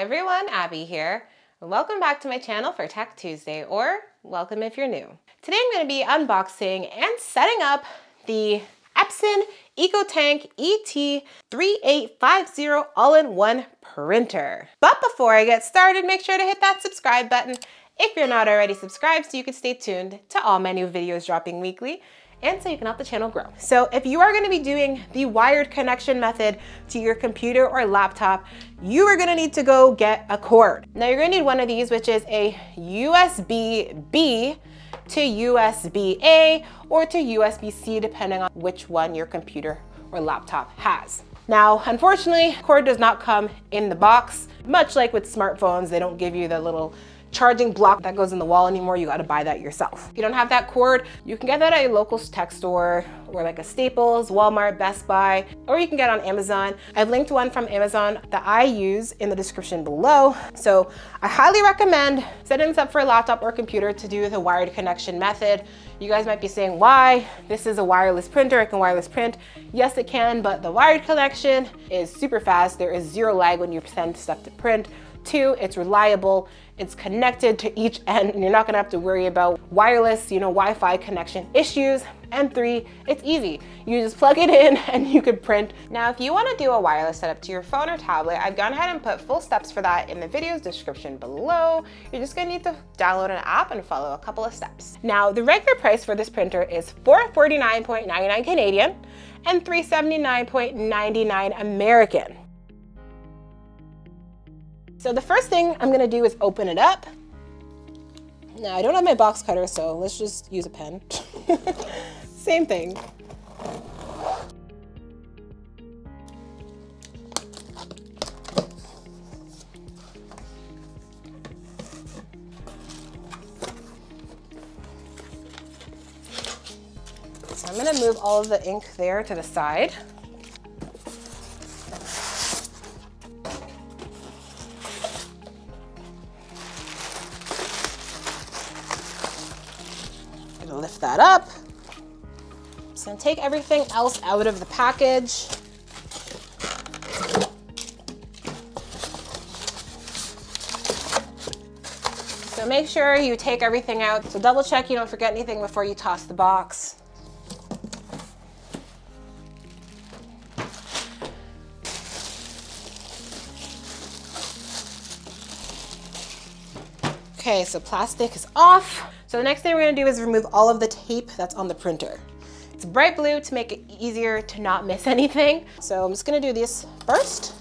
everyone, Abby here. Welcome back to my channel for Tech Tuesday, or welcome if you're new. Today I'm going to be unboxing and setting up the Epson EcoTank ET-3850 all-in-one printer. But before I get started, make sure to hit that subscribe button if you're not already subscribed so you can stay tuned to all my new videos dropping weekly, and so you can help the channel grow. So if you are gonna be doing the wired connection method to your computer or laptop, you are gonna need to go get a cord. Now you're gonna need one of these, which is a USB-B to USB-A or to USB-C, depending on which one your computer or laptop has. Now, unfortunately, cord does not come in the box. Much like with smartphones, they don't give you the little charging block that goes in the wall anymore. You gotta buy that yourself. If you don't have that cord, you can get that at a local tech store or like a Staples, Walmart, Best Buy, or you can get it on Amazon. I've linked one from Amazon that I use in the description below. So I highly recommend setting this up for a laptop or computer to do the wired connection method. You guys might be saying, why? This is a wireless printer, it can wireless print. Yes, it can, but the wired connection is super fast. There is zero lag when you send stuff to print. 2, it's reliable, it's connected to each end, and you're not gonna have to worry about wireless, Wi-Fi connection issues. And 3, it's easy. You just plug it in and you can print. Now, if you wanna do a wireless setup to your phone or tablet, I've gone ahead and put full steps for that in the video's description below. You're just gonna need to download an app and follow a couple of steps. Now, the regular price for this printer is $449.99 Canadian and $379.99 American. So the first thing I'm gonna do is open it up. Now I don't have my box cutter, so let's just use a pen. Same thing. So I'm gonna move all of the ink there to the side. Lift that up. Just gonna take everything else out of the package. So make sure you take everything out. So double check you don't forget anything before you toss the box. Okay, so plastic is off. So the next thing we're gonna do is remove all of the tape that's on the printer. It's bright blue to make it easier to not miss anything. So I'm just gonna do this first.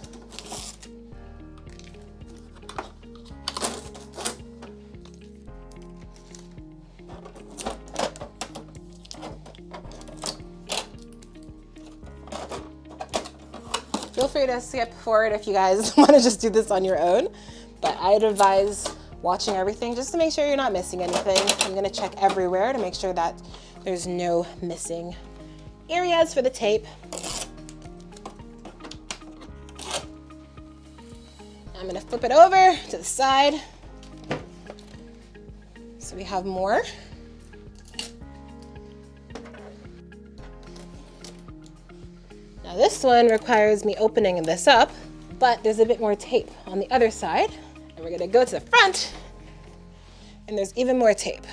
Feel free to skip forward if you guys wanna just do this on your own, but I'd advise watching everything just to make sure you're not missing anything. I'm gonna check everywhere to make sure that there's no missing areas for the tape. I'm gonna flip it over to the side so we have more. Now this one requires me opening this up, but there's a bit more tape on the other side. We're gonna go to the front, and there's even more tape.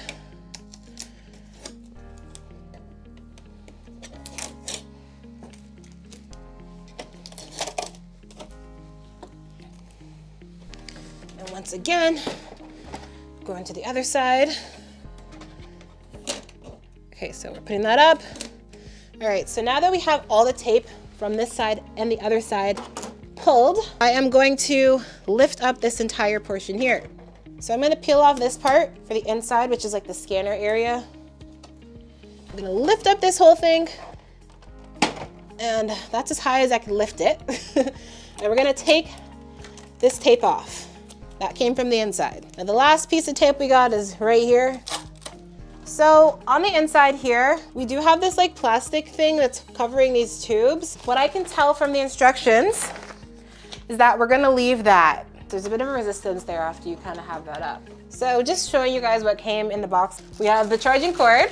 And once again, going to the other side. Okay, so we're putting that up. All right, so now that we have all the tape from this side and the other side pulled, I am going to lift up this entire portion here. So I'm going to peel off this part for the inside, which is like the scanner area. I'm going to lift up this whole thing, and that's as high as I can lift it. And we're going to take this tape off. That came from the inside. Now the last piece of tape we got is right here. So on the inside here, we do have this like plastic thing that's covering these tubes. What I can tell from the instructions is that we're gonna leave that. There's a bit of a resistance there after you kind of have that up. So just showing you guys what came in the box. We have the charging cord,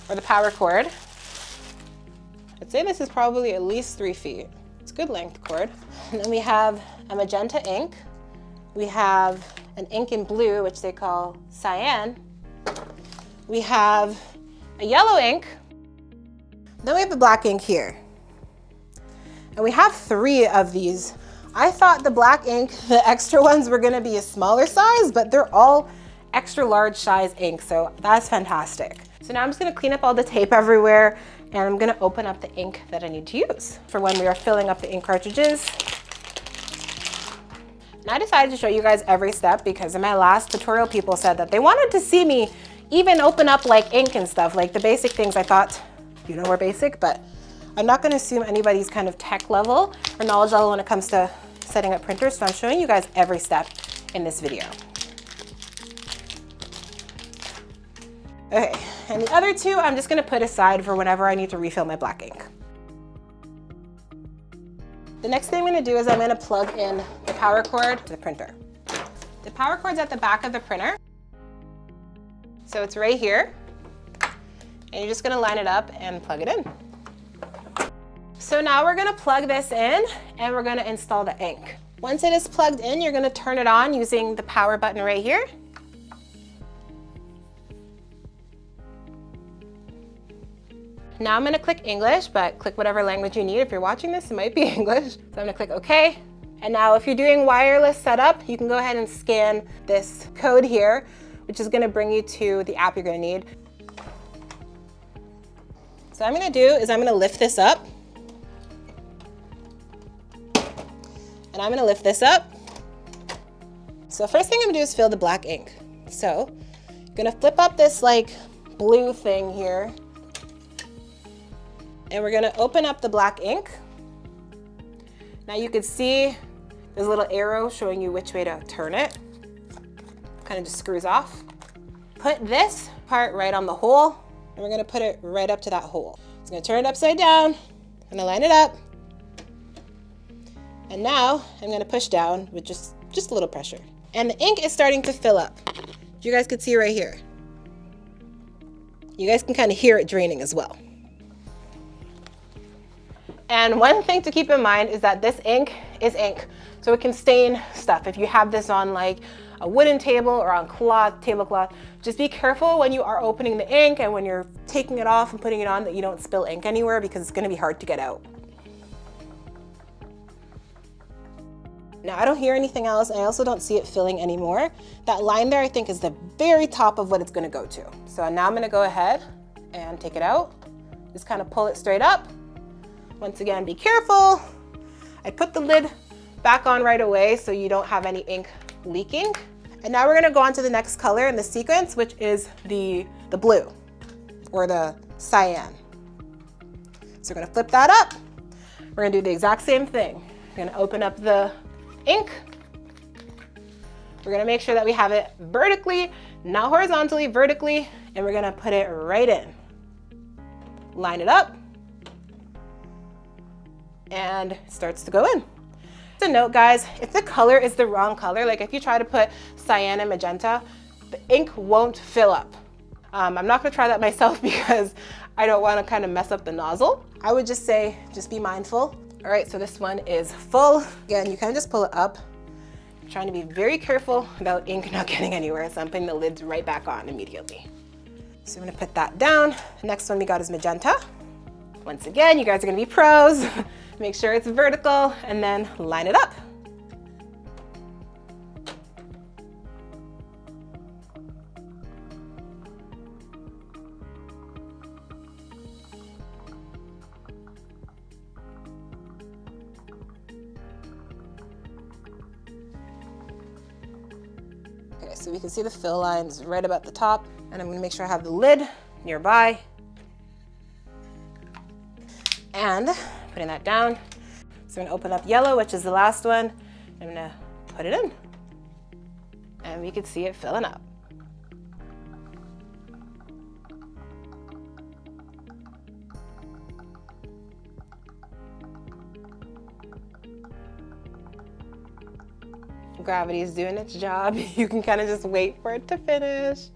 or the power cord. I'd say this is probably at least 3 feet. It's a good length cord. And then we have a magenta ink. We have an ink in blue, which they call cyan. We have a yellow ink. Then we have the black ink here. And we have 3 of these. I thought the black ink, the extra ones, were gonna be a smaller size, but they're all extra large size ink, so that's fantastic. So now I'm just gonna clean up all the tape everywhere, and I'm gonna open up the ink that I need to use for when we are filling up the ink cartridges. And I decided to show you guys every step because in my last tutorial, people said that they wanted to see me even open up like ink and stuff, like the basic things I thought, you know, were basic, but I'm not gonna assume anybody's kind of tech level or knowledge level when it comes to setting up printers, so I'm showing you guys every step in this video. Okay, and the other 2, I'm just gonna put aside for whenever I need to refill my black ink. The next thing I'm gonna do is I'm gonna plug in the power cord to the printer. The power cord's at the back of the printer. So it's right here. And you're just gonna line it up and plug it in. So now we're gonna plug this in and we're gonna install the ink. Once it is plugged in, you're gonna turn it on using the power button right here. Now I'm gonna click English, but click whatever language you need. If you're watching this, it might be English. So I'm gonna click OK. And now if you're doing wireless setup, you can go ahead and scan this code here, which is gonna bring you to the app you're gonna need. So what I'm gonna do is I'm gonna lift this up. And I'm gonna lift this up. So first thing I'm gonna do is fill the black ink. So I'm gonna flip up this like blue thing here. And we're gonna open up the black ink. Now you can see there's a little arrow showing you which way to turn it. Kind of just screws off. Put this part right on the hole, and we're gonna put it right up to that hole. So I'm gonna turn it upside down, I'm gonna line it up. And now I'm gonna push down with just a little pressure. And the ink is starting to fill up. You guys can see right here. You guys can kind of hear it draining as well. And one thing to keep in mind is that this ink is ink, so it can stain stuff. If you have this on like a wooden table or on cloth, tablecloth, just be careful when you are opening the ink and when you're taking it off and putting it on that you don't spill ink anywhere because it's gonna be hard to get out. Now I don't hear anything else, and I also don't see it filling anymore. That line there I think is the very top of what it's gonna go to. So now I'm gonna go ahead and take it out. Just kind of pull it straight up. Once again, be careful. I put the lid back on right away so you don't have any ink leaking. And now we're gonna go on to the next color in the sequence, which is the blue or the cyan. So we're gonna flip that up. We're gonna do the exact same thing. We're gonna open up the ink. We're gonna make sure that we have it vertically, not horizontally, vertically, and we're gonna put it right in. Line it up. And it starts to go in. Just a note, guys, if the color is the wrong color, like if you try to put cyan and magenta, the ink won't fill up. I'm not gonna try that myself because I don't wanna kind of mess up the nozzle. I would just say, just be mindful. All right, so this one is full. Again, you kind of just pull it up. I'm trying to be very careful about ink not getting anywhere, so I'm putting the lids right back on immediately. So I'm gonna put that down. The next one we got is magenta. Once again, you guys are gonna be pros. Make sure it's vertical and then line it up. Okay, so we can see the fill lines right about the top, and I'm gonna make sure I have the lid nearby. And putting that down. So I'm gonna open up yellow, which is the last one. I'm gonna put it in. And we can see it filling up. Gravity is doing its job. You can kind of just wait for it to finish.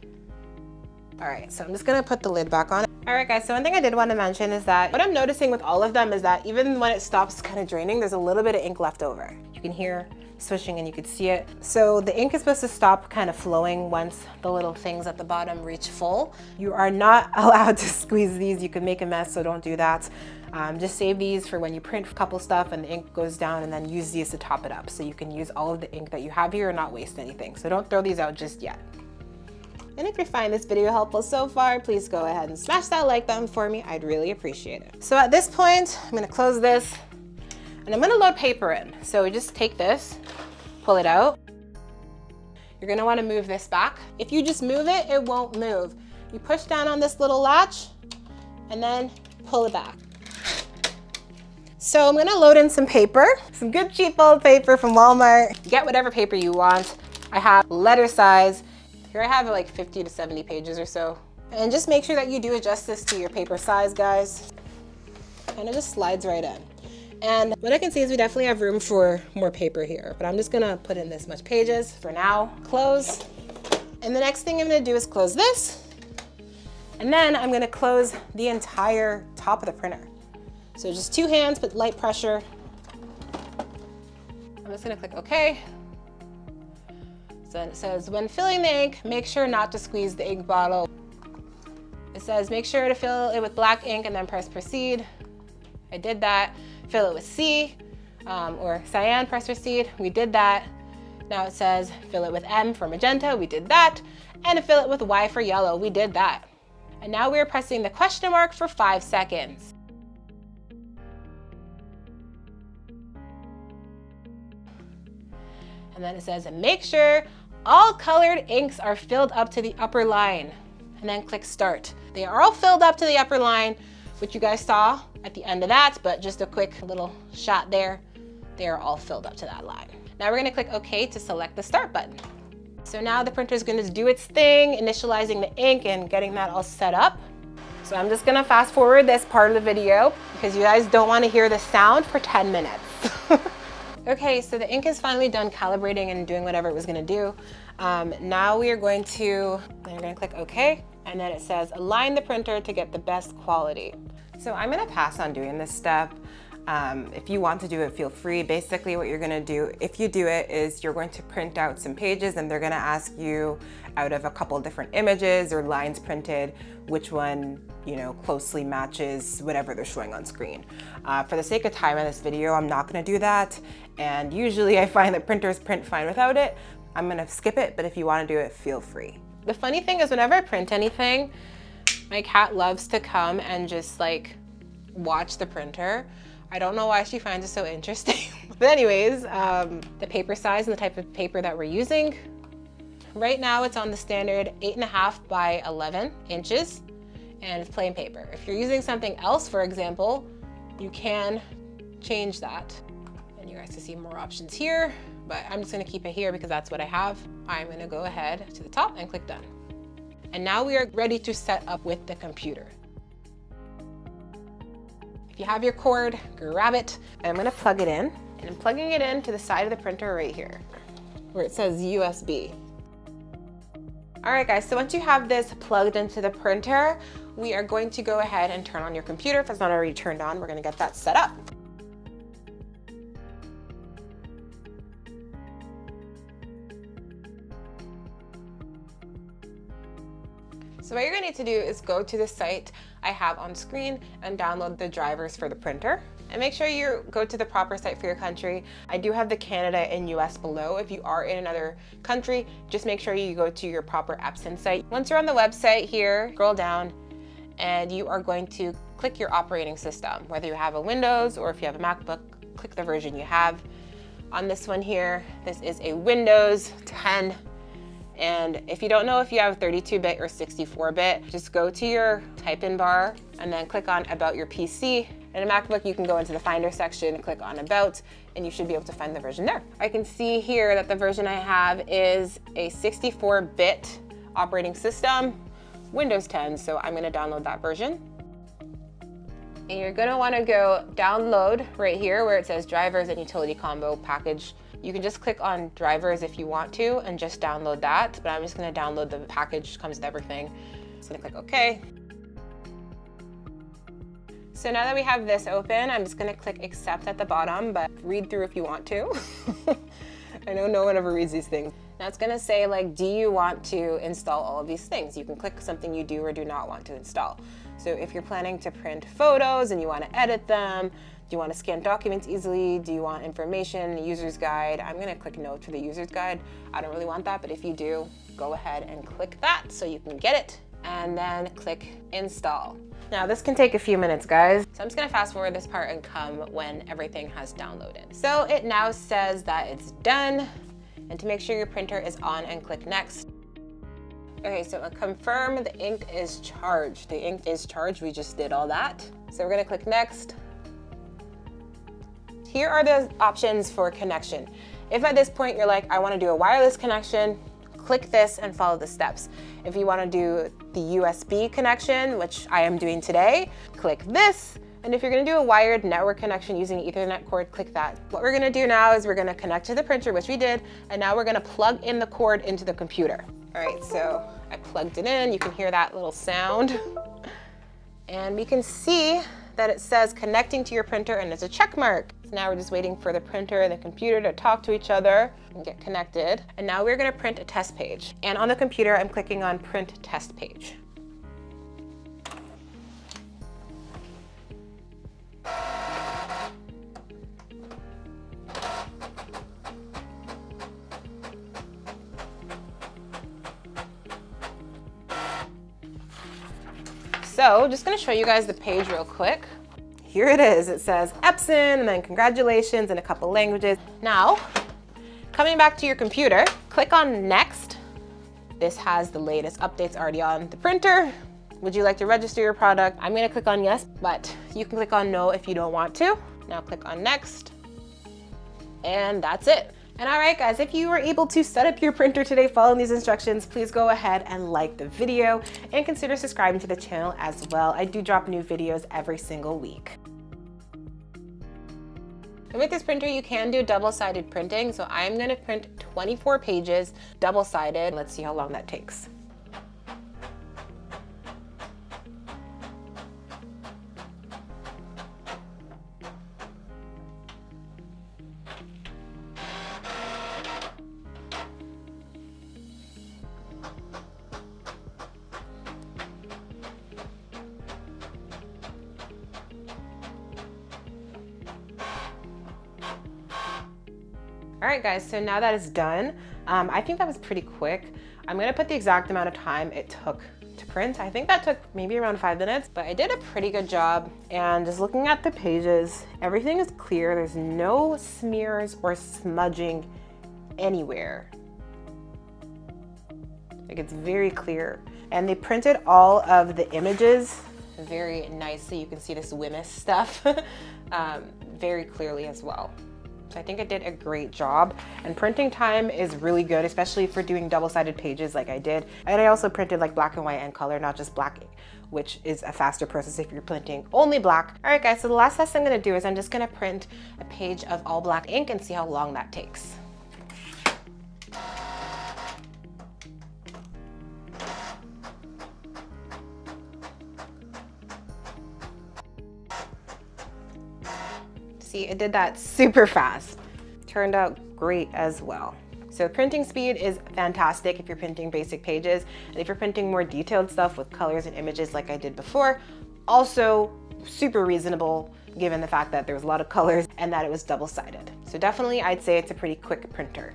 All right, so I'm just gonna put the lid back on. All right guys, so one thing I did want to mention is that what I'm noticing with all of them is that even when it stops kind of draining, there's a little bit of ink left over. You can hear swishing and you can see it. So the ink is supposed to stop kind of flowing once the little things at the bottom reach full. You are not allowed to squeeze these. You can make a mess, so don't do that. Just save these for when you print a couple stuff and the ink goes down, and then use these to top it up. So you can use all of the ink that you have here and not waste anything. So don't throw these out just yet. And if you find this video helpful so far, please go ahead and smash that like button for me. I'd really appreciate it. So at this point, I'm gonna close this and I'm gonna load paper in. So we just take this, pull it out. You're gonna wanna move this back. If you just move it, it won't move. You push down on this little latch and then pull it back. So I'm gonna load in some paper, some good cheap old paper from Walmart. Get whatever paper you want. I have letter size. Here I have like 50 to 70 pages or so. And just make sure that you do adjust this to your paper size, guys. And it just slides right in. And what I can see is we definitely have room for more paper here, but I'm just gonna put in this much pages for now. Close. And the next thing I'm gonna do is close this. And then I'm gonna close the entire top of the printer. So just two hands, but light pressure. I'm just gonna click OK. So it says, when filling the ink, make sure not to squeeze the ink bottle. It says, make sure to fill it with black ink and then press proceed. I did that. Fill it with C or cyan, press proceed. We did that. Now it says, fill it with M for magenta. We did that. And to fill it with Y for yellow. We did that. And now we're pressing the question mark for 5 seconds. And then it says, make sure all colored inks are filled up to the upper line, and then click start. They are all filled up to the upper line, which you guys saw at the end of that, but just a quick little shot there. They are all filled up to that line. Now we're gonna click OK to select the start button. So now the printer is gonna do its thing, initializing the ink and getting that all set up. So I'm just gonna fast forward this part of the video because you guys don't wanna hear the sound for 10 minutes. Okay, so the ink is finally done calibrating and doing whatever it was gonna do. Now we are going to, you're gonna click OK, and then it says align the printer to get the best quality. So I'm gonna pass on doing this step. If you want to do it, feel free. Basically what you're gonna do, if you do it, is you're going to print out some pages and they're gonna ask you out of a couple different images or lines printed, which one closely matches whatever they're showing on screen. For the sake of time in this video, I'm not gonna do that. And usually I find that printers print fine without it. I'm gonna skip it, but if you wanna do it, feel free. The funny thing is whenever I print anything, my cat loves to come and just like watch the printer. I don't know why she finds it so interesting. But anyways, the paper size and the type of paper that we're using. Right now it's on the standard 8.5 by 11 inches and it's plain paper. If you're using something else, for example, you can change that. And you guys can see more options here, but I'm just gonna keep it here because that's what I have. I'm gonna go ahead to the top and click done. And now we are ready to set up with the computer. If you have your cord, grab it. And I'm gonna plug it in. And I'm plugging it in to the side of the printer right here, where it says USB. All right guys, so once you have this plugged into the printer, we are going to go ahead and turn on your computer. If it's not already turned on, we're gonna get that set up. So what you're gonna need to do is go to the site I have on screen and download the drivers for the printer. And make sure you go to the proper site for your country. I do have the Canada and US below. If you are in another country, just make sure you go to your proper Epson site. Once you're on the website here, scroll down and you are going to click your operating system. Whether you have a Windows or if you have a MacBook, click the version you have. On this one here, this is a Windows 10. And if you don't know if you have 32-bit or 64-bit, just go to your type-in bar and then click on About Your PC. In a MacBook, you can go into the Finder section, click on About, and you should be able to find the version there. I can see here that the version I have is a 64-bit operating system, Windows 10, so I'm gonna download that version. And you're gonna wanna go download right here where it says Drivers and Utility Combo Package. You can just click on drivers if you want to and just download that, but I'm just gonna download the package, comes with everything. Just gonna click OK. So now that we have this open, I'm just gonna click accept at the bottom, but read through if you want to. I know no one ever reads these things. Now it's gonna say like, do you want to install all of these things? You can click something you do or do not want to install. So if you're planning to print photos and you wanna edit them, do you wanna scan documents easily? Do you want information, user's guide? I'm gonna click no to the user's guide. I don't really want that, but if you do, go ahead and click that so you can get it, and then click install. Now this can take a few minutes, guys. So I'm just gonna fast forward this part and come when everything has downloaded. So it now says that it's done, and to make sure your printer is on, and click next. Okay, so confirm the ink is charged. The ink is charged, we just did all that. So we're gonna click next. Here are the options for connection. If at this point you're like, I wanna do a wireless connection, click this and follow the steps. If you wanna do the USB connection, which I am doing today, click this. And if you're gonna do a wired network connection using an Ethernet cord, click that. What we're gonna do now is we're gonna connect to the printer, which we did, and now we're gonna plug in the cord into the computer. All right, so I plugged it in. You can hear that little sound. And we can see that it says connecting to your printer, and it's a check mark. So now we're just waiting for the printer and the computer to talk to each other and get connected. And now we're gonna print a test page. And on the computer, I'm clicking on print test page. So just gonna show you guys the page real quick. Here it is, it says Epson, and then congratulations in a couple languages. Now, coming back to your computer, click on next. This has the latest updates already on the printer. Would you like to register your product? I'm gonna click on yes, but you can click on no if you don't want to. Now click on next, and that's it. And all right, guys, if you were able to set up your printer today following these instructions, please go ahead and like the video and consider subscribing to the channel as well. I do drop new videos every single week. And with this printer, you can do double-sided printing. So I'm gonna print 24 pages, double-sided. Let's see how long that takes. All right, guys, so now that it's done, I think that was pretty quick. I'm gonna put the exact amount of time it took to print. I think that took maybe around 5 minutes, but I did a pretty good job. And just looking at the pages, everything is clear. There's no smears or smudging anywhere. Like, it's very clear. And they printed all of the images very nicely. You can see this Wemyss stuff very clearly as well. So I think I did a great job, and printing time is really good, especially for doing double-sided pages like I did. And I also printed like black and white and color, not just black, which is a faster process if you're printing only black. All right, guys, so the last test I'm gonna do is I'm just gonna print a page of all black ink and see how long that takes. See, it did that super fast. Turned out great as well. So printing speed is fantastic if you're printing basic pages, and if you're printing more detailed stuff with colors and images like I did before, also super reasonable given the fact that there was a lot of colors and that it was double-sided. So definitely I'd say it's a pretty quick printer.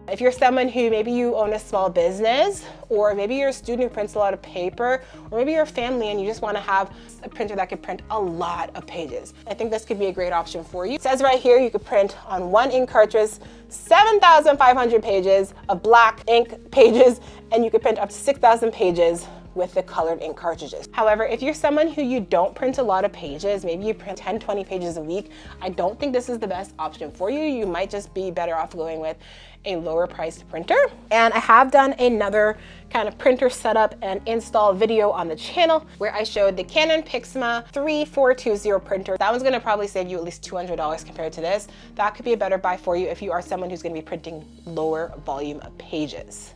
If you're someone who maybe you own a small business, or maybe you're a student who prints a lot of paper, or maybe you're a family and you just want to have a printer that could print a lot of pages, I think this could be a great option for you. It says right here you could print on one ink cartridge 7,500 pages of black ink pages, and you could print up to 6,000 pages with the colored ink cartridges. However, if you're someone who you don't print a lot of pages, maybe you print 10, 20 pages a week, I don't think this is the best option for you. You might just be better off going with a lower priced printer. And I have done another kind of printer setup and install video on the channel where I showed the Canon Pixma 3420 printer. That one's gonna probably save you at least $200 compared to this. That could be a better buy for you if you are someone who's gonna be printing lower volume of pages.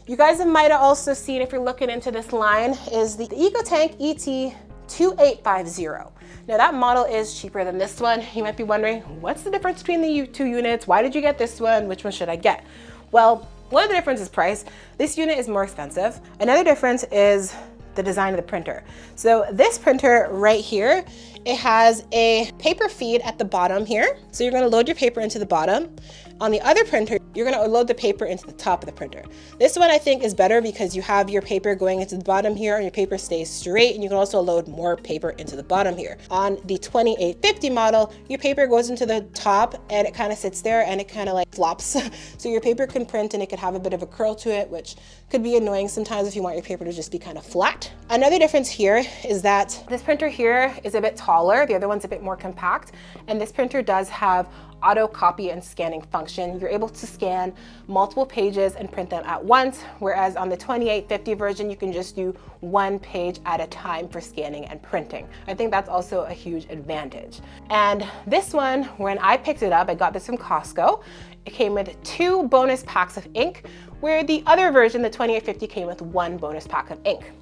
You guys might have also seen, if you're looking into this line, is the EcoTank ET-3850. Now that model is cheaper than this one. You might be wondering, what's the difference between the two units? Why did you get this one? Which one should I get? Well, one of the differences is price. This unit is more expensive. Another difference is the design of the printer. So this printer right here, it has a paper feed at the bottom here. So you're gonna load your paper into the bottom. On the other printer, you're gonna load the paper into the top of the printer. This one I think is better because you have your paper going into the bottom here and your paper stays straight, and you can also load more paper into the bottom here. On the 2850 model, your paper goes into the top and it kind of sits there and it kind of like flops. So your paper can print and it could have a bit of a curl to it, which could be annoying sometimes if you want your paper to just be kind of flat. Another difference here is that this printer here is a bit taller, the other one's a bit more compact, and this printer does have auto copy and scanning function. You're able to scan multiple pages and print them at once, whereas on the 2850 version, you can just do one page at a time for scanning and printing. I think that's also a huge advantage. And this one, when I picked it up, I got this from Costco. It came with 2 bonus packs of ink, where the other version, the 2850, came with 1 bonus pack of ink.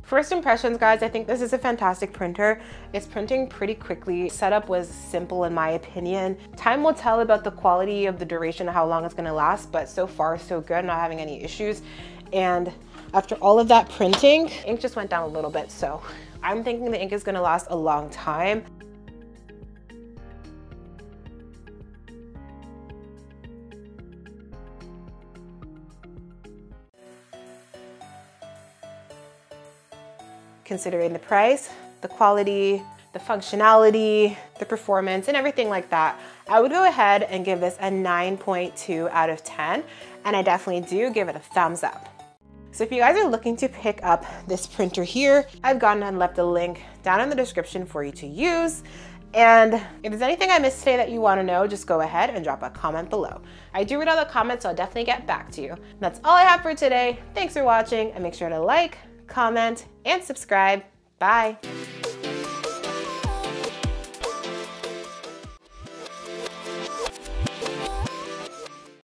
First impressions, guys, I think this is a fantastic printer. It's printing pretty quickly. Setup was simple in my opinion. Time will tell about the quality of the duration, how long it's gonna last, but so far so good, not having any issues. And after all of that printing, ink just went down a little bit, so I'm thinking the ink is gonna last a long time. Considering the price, the quality, the functionality, the performance, and everything like that, I would go ahead and give this a 9.2 out of 10, and I definitely do give it a thumbs up. So if you guys are looking to pick up this printer here, I've gone and left a link down in the description for you to use. And if there's anything I missed today that you want to know, just go ahead and drop a comment below. I do read all the comments, so I'll definitely get back to you. And that's all I have for today. Thanks for watching, and make sure to like, comment, and subscribe. Bye.